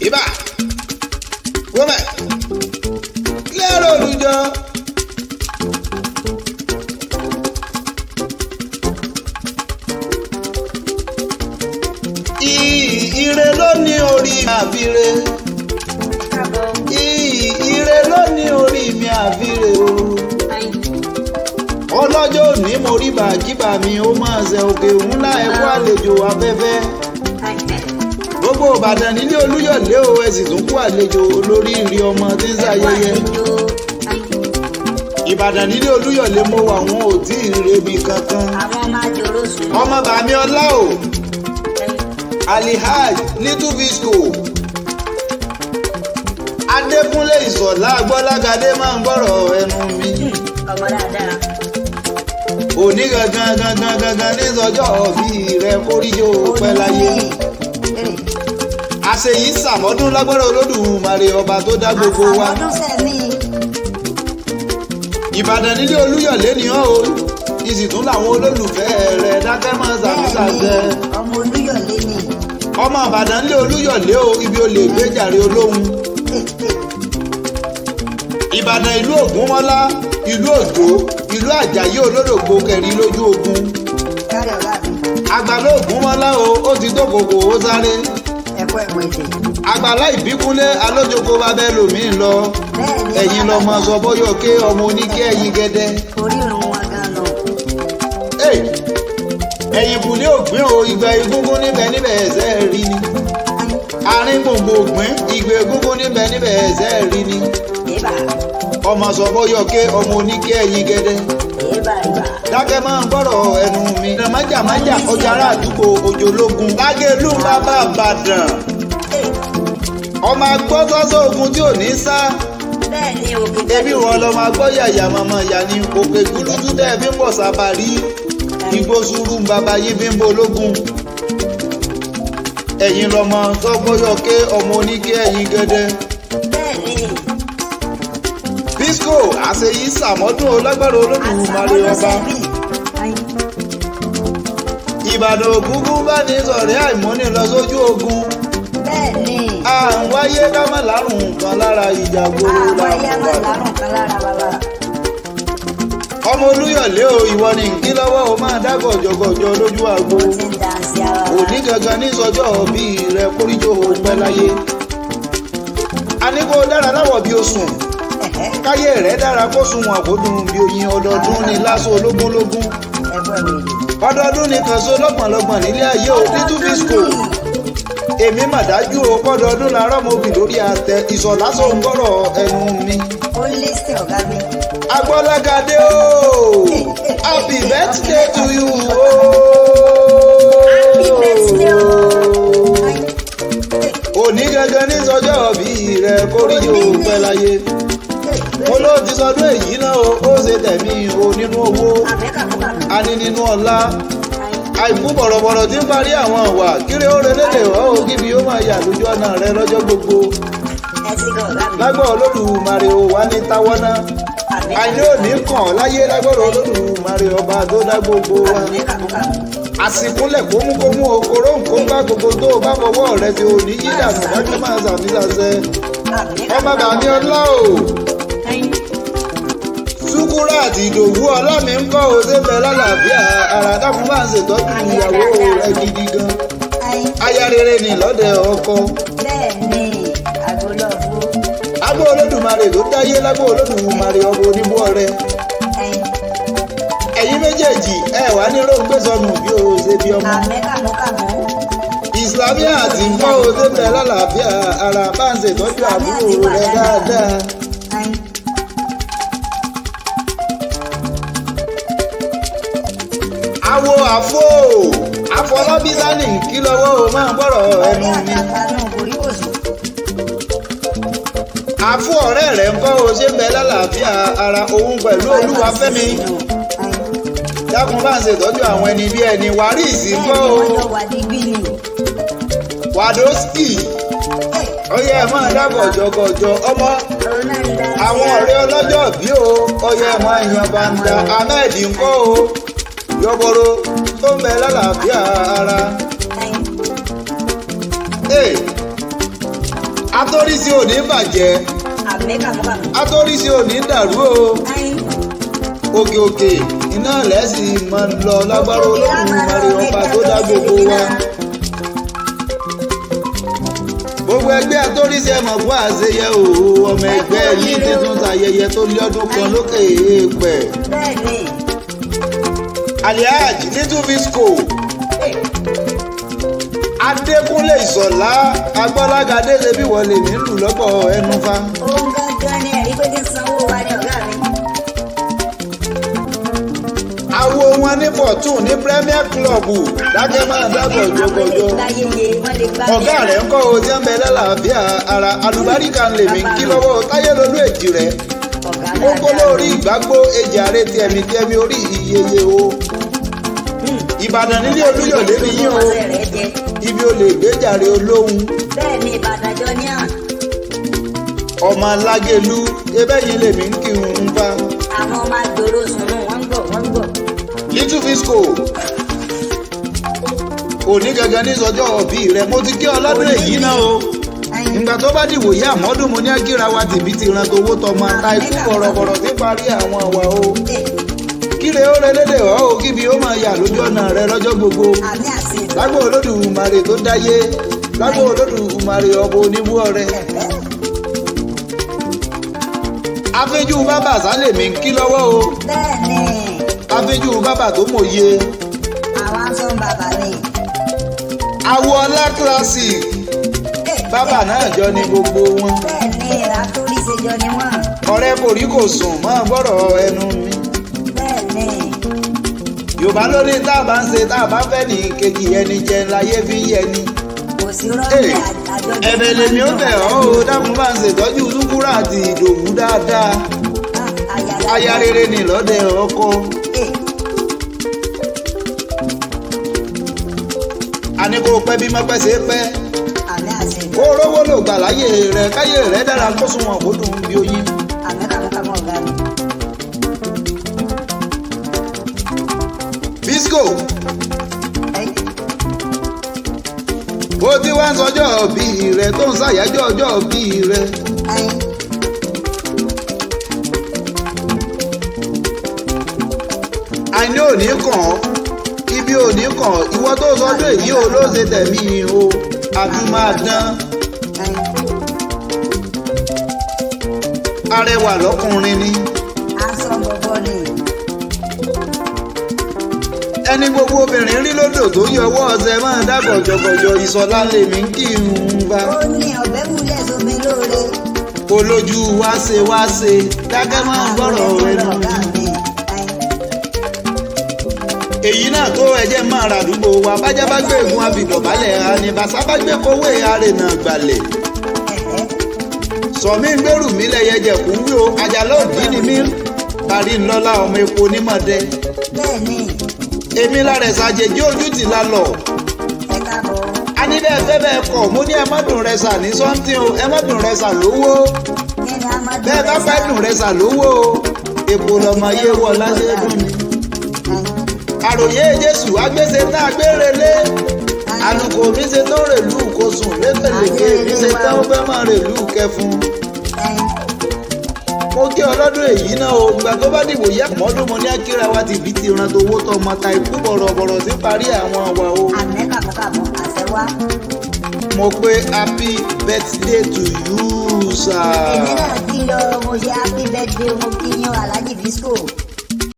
ibà gómẹ lérò olùjọ. Ire ló ní orí mi àbíre. Ire ló ní orí mi àbíre o. Ọlọ́jọ́ òní mo rí bàjíbà mi ó máa ṣe òkè ńlá ẹ̀kọ́ àlejò afẹ́fẹ́. Gbogbo Ìbàdàn nílé Olúyọ̀lé o ẹ sì tún kú àlejò olóríire ọmọ tí ń ṣayẹyẹ. Ìbàdàn nílé Olúyọ̀lé mo wà wọn ò tí ì rebi kankan. Ọmọ bàmí ọlá o. Alihaj little fisco Adekunle ìṣọ̀lá Agbolagade máa ń gbọ́rọ̀ ẹnu mi. Ọmọ dáadáa. Òní gangan ní sọjọ́ bí rẹ kórìjó pẹ́ láyé. Àṣeyí sàmọ́dún lágbára Olódùmarè ọba tó dá gbogbo wa. Ìbàdàn nílé Olúyọ̀lé ni ọ́ o ìsìtún làwọn olólùfẹ́ rẹ̀ dákẹ́ máa ṣàṣàṣẹ. Ọmọ Olúyọ̀lé ni. Ọmọ Ìbàdàn nílé Olúyọ̀lé o ibi o lè gbé jàre olóhùn. Ìbàdàn ìlú Ògúnmọ́lá ìlú Òjó ìlú Àjàyí olódògbò kẹrin lójú ogun. Àgbàlá Ògúnmọ́lá o ó ti tó kòkò ó sáré. Àgbàlá Ìbíkúnlé alójoko babẹ́ lòmí lọ. Ẹ̀yin lọmọ sọ bọ́yọ̀ ké ọmọ oníkẹ́ ẹ̀yin gẹ́dẹ́. Orí òun wa gan lọ. Ẹ̀yin kùlé ògbín o ìgbà egúngún níbẹ̀ ẹ̀sẹ̀ rí ni. Àárín gbòǹgbò ògbín ìgbà egúngún níbẹ̀ ẹ̀sẹ̀ rí ni. Ọmọ sọ bọ́yọ̀ ké ọmọ oníkẹ́ ẹ̀yin gẹ́dẹ́. Dákẹ́ máa ń gbọ́rọ̀ ẹnu mi. Májàmájà ọjà ará àdúgbò òjòlógun. Lágẹ̀lú bàbá Ìbàdàn. Ọmọ agbọ́ sọ́sọ́ ogun tí ò ní sá. Ẹbí wọn lọ máa gbọ́ yàyà màmá yà ní òkè gúdúdú tẹ́ fi ń bọ̀ sábàrí. Igbó sùúrù ń bàbá yìí fi ń bọ̀ ológun. Ẹ̀yin lọmọ sọ́gbọ́yọ̀ ké ọmọ oníkẹ́ ẹ̀yin gẹ́dẹ́. Fisco àṣeyí sàmọ́dún lágbára Olódùmarè ọba. Ìbàdàn ògúngún bá ní sọ̀rẹ́ àìmọ́ni lọ sójú ogun. À ń wáyé dámà lárùn kan lára ìjàgbóró làwọn. Ọmọ Olúyọ̀lé o ìwọ ni nkí lọ́wọ́ o máa dá gọ̀jọ̀gọ̀jọ̀ lójú àgbo. Òní gangan ní sọjọ́ bí rẹ kórìjó pẹ́ láyé. A ní kó dára láwọ̀ bí o sùn. Káyé rẹ̀ dára kó sunwọ̀n àbódùn bí oyin ọdọọdún ní lásò ológúnlógún. Ọdọọdún ní kànṣó lọ́gbọ̀nlọ́gbọ̀n nílé ayé o little fisco. Èmi mà dájú o kọ́dọọdún la rọ́mọbì lórí àtẹ ìṣọ̀lá sọ ń gbọ́rọ̀ ẹnu mi. Ó lé sí ọ̀gá mi. Agbolagade o happy birthday to you o. Happy birthday o. Òní gangan ní sọjọ́ bí rẹ kórìjó pẹ́ láyé. Mo ló ti sọdún èyí náà ó ṣe tẹ̀mí o nínú owó a ní nínú ọlá àìkú bọ̀rọ̀bọ̀rọ̀ tí ń parí àwọn ìwà kiri ó relédè wá o kíbi ó máa yà lójú ọ̀nà rẹ lọ́jọ́ gbogbo. Lágbọ́ Olódùmarè o wá ní táwọ́ náà àìní òní kàn láyé lágbọ́rọ̀ Olódùmarè ọba tó dá gbogbo wa. Àsìkúnlẹ̀ kómúkómú okòrò nǹkan bá gbogbo tó o bá fọwọ́ rẹ fi òní yí dànù lọ́jọ́ máa ṣàmìṣàṣẹ. Ọmọ bàmí ọlá o. Ṣúkúrà àti Ìdòwú ọlọ́mi ń kọ́ òṣè fẹ́ lálàáfíà ara dákun máa ń ṣètọ́jú ìyàwó rẹ gidi gan. Aya rere ni lọ́dẹ̀ ọkọ. Bẹ́ẹ̀ni, àgọ́lọ́gbó. Agbó Olódùmarè ló dáyé lágbó Olódùmarè ọmọ oníbú ọrẹ. Ẹ̀yin méjèèjì ẹ wà ní róńgbé sọnù bí o ṣe bí ọmọ. Ìsìlámíà àti ń kọ́ òṣè fẹ́ lálàáfíà ara máa ń ṣètọ́jú àbúrò rẹ dáadáa. Awo àfọlọ́bí sani kí lọ́wọ́ o máa gbọ́rọ̀ ẹnu mi. Àfọ ọ̀rẹ́ rẹ̀ ń kọ́ o ṣe ń bẹ lálàáfíà ara òun pẹ̀lú Olúwafẹ́mi. Dákun bá ń ṣètọ́jú àwọn ẹni bí ẹni wàríìsì ń kọ́ o. Wàdósìkì ọyẹ ẹ máa dá gọ̀jọ̀gọ̀jọ̀ ọmọ. Àwọn ọ̀rẹ́ ọlọ́jọ́ bí o ọyẹ ẹ máa yan bàǹdà Ahmed ń kọ́ o. Yọ̀bọ̀rọ̀ tó ń bẹ lálàáfíà ara. atórísí ò ní bàjẹ́ àmì kàmúkàmù. atórísí ò ní dàrú o òkè òkè iná lẹ́sìn máa ń lọ lágbára Olódùmarè ọba tó dá gbogbo wa. gbogbo ẹgbẹ́ atórísí ẹ̀mọ̀ fún àṣeyẹ òwò ọmọ ẹgbẹ́ yìí tuntun ṣayẹyẹ tó lé ọdún kan lókè èèpẹ̀. Alhaji little fisco Adekunle ìṣọ̀lá Agbolagade ṣe bí wọlé nílùú lọ́pọ̀ ẹnu fa. òun gangan ni ẹ̀rí pé kí n sanwó wa ní ọ̀gá mi. Awo wọn ní Fortune ní Premier Club dákẹ́ máa dábọ̀ jọgọjọ. Ọ̀gá rẹ̀ ń kọ́ o tí ń bẹ lálàáfíà ara alùbáríkà ń lè mí kí lọ́wọ́ táyé lolú èjì rẹ̀. Ó kó lórí ìgbàgbó èjì ààrẹ tẹ̀mí orí ìyeye o. Ìbàdàn nílé Olúyọ̀lé mi yín o. Ibi olè gbéjàre olóhùn. Bẹ́ẹ̀ni Ìbàdàn jọ ní à. Ọmọ Alágẹ̀lú ebẹ́ yìí lèmi ń kírun ń bá. Àwọn ọmọ àgbòrò sùnmù wọ́n ń gbọ̀. Little fisco òní gangan ní sọjọ́ òbí rẹ̀ mo ti kí ọlọ́dún èyí náà o. Ìgbà tó bá dìbò yá àmọ́dún mo ní àgíra wa tìbí ti ran towó tọmọ ta ikú kọ̀rọ̀kọ̀rọ̀ tí parí àwọn àwa o. Kíre ó relédè ọ́ o kíbi ó máa yà lójú ọ̀nà rẹ lọ́jọ́ gbogbo. Lágbo Olódùmarè tó dáyé lágbo Olódùmarè ọba oníbú ọrẹ. Afẹ́jú bábà sálẹ̀ mi ń kí lọ́wọ́ o. Bẹ́ẹ̀ni. Afẹ́jú bábà tó mòye. Àwọn aṣọ bàbá ni. Àwọ̀ ọlá classic. Bábà náà jọ ní gbogbo wọn. Bẹ́ẹ̀ni àtúrísẹ jọ ni wọ́n. Ọ̀rẹ́ kò rí kò sùn máa gbọ́rọ̀ ẹnu mi. Bẹ́ẹ̀ni. Yorùbá ló ní tá a bá ń ṣe tá a bá fẹ́ ní kejì ẹni jẹ láyé fi ń yẹni. Kò sí rọ́ọ̀lì àjọjọ. Ẹ̀bẹ̀ lèmi ó bẹ̀ ọ́ o dákun bá ń ṣètọ́jú Súkúrà àti Ìdòwú dáadáa. Aya rere ni lọ́dẹ ọkọ. Àní kò pẹ́ bí mọ́pẹ́ ṣe pẹ́. Kó rówó lò gbà láyé rẹ̀ káyé rẹ̀ dára kó sunwọ̀n kó dùn bí oyin. Fisco. Bó ti wá ń sọjọ́ òbí rẹ̀ tó ń ṣàyájọ́ ọjọ́ òbí rẹ̀. Àìní òní kàn ọ́ ibi òní kàn ìwọ tó sọdún èyí ò ló ṣe tẹ̀mí o àbí máa dán. Arẹwà lọ́kùnrin ni. Aṣọ bọ̀bọ̀ ni. Ẹni gbogbo obìnrin rí lódò tó yọ ọwọ́ ọ̀sẹ̀ máa dá gọ̀jọ̀gọ̀jọ̀ ìsọ̀lá lèmi ń kí n bá. Ó ní ọ̀bẹ múlẹ̀ sómi lóore. Olójú wá ṣe dákẹ́ máa ń gbọ́rọ̀ ẹnu. Èyí náà tó ẹjẹ́ máa ra àdúgbò wa bájá bá gbé ègún àfìdọ̀bálẹ̀ àníbàṣá bá gbé kówó àrènà gbalẹ̀. Sọ̀mí ń gbèrú mi lẹ́yẹ jẹ̀kú wí o àjàlá òdì ni mí parí ńlọ́lá ọmọ epo onímọ̀dẹ. Bẹ́ẹ̀ni. Èmi lára ẹ̀sàjèjì ojú ti la lọ. Ẹ káàbọ̀. A ní bẹ́ẹ̀ fẹ́ bẹ́ẹ̀ kọ̀ mo ní ẹ má dùn rẹ sà ní sọ́ńtì o ẹ má dùn rẹ sà lówó. Bẹ́ẹ̀ bá fẹ́ dùn rẹ sà lówó o èpo lọmọ yé wọ láṣẹ dùn ni. Àròyé Jésù agbése náà gbérelé àlùkò mi ṣe tó rèlú kò sùn lékelèké mi ṣe tó fẹ́ máa rèlú kẹfun. Mo kí ọlọ́dún èyí náà o gbà tó bá dìbò yá mọ́dún mo ní akíra wa ti bí ti ran towó tọmọ ta ikú bọ̀rọ̀bọ̀rọ̀ sí parí àwọn àwa o. Àmẹ́ kàmúkàmú àṣẹwá. Mo pé happy birthday to you sir. Èmi náà kí lọ mo ṣe happy birthday mo kí yan Alhaji Fisco.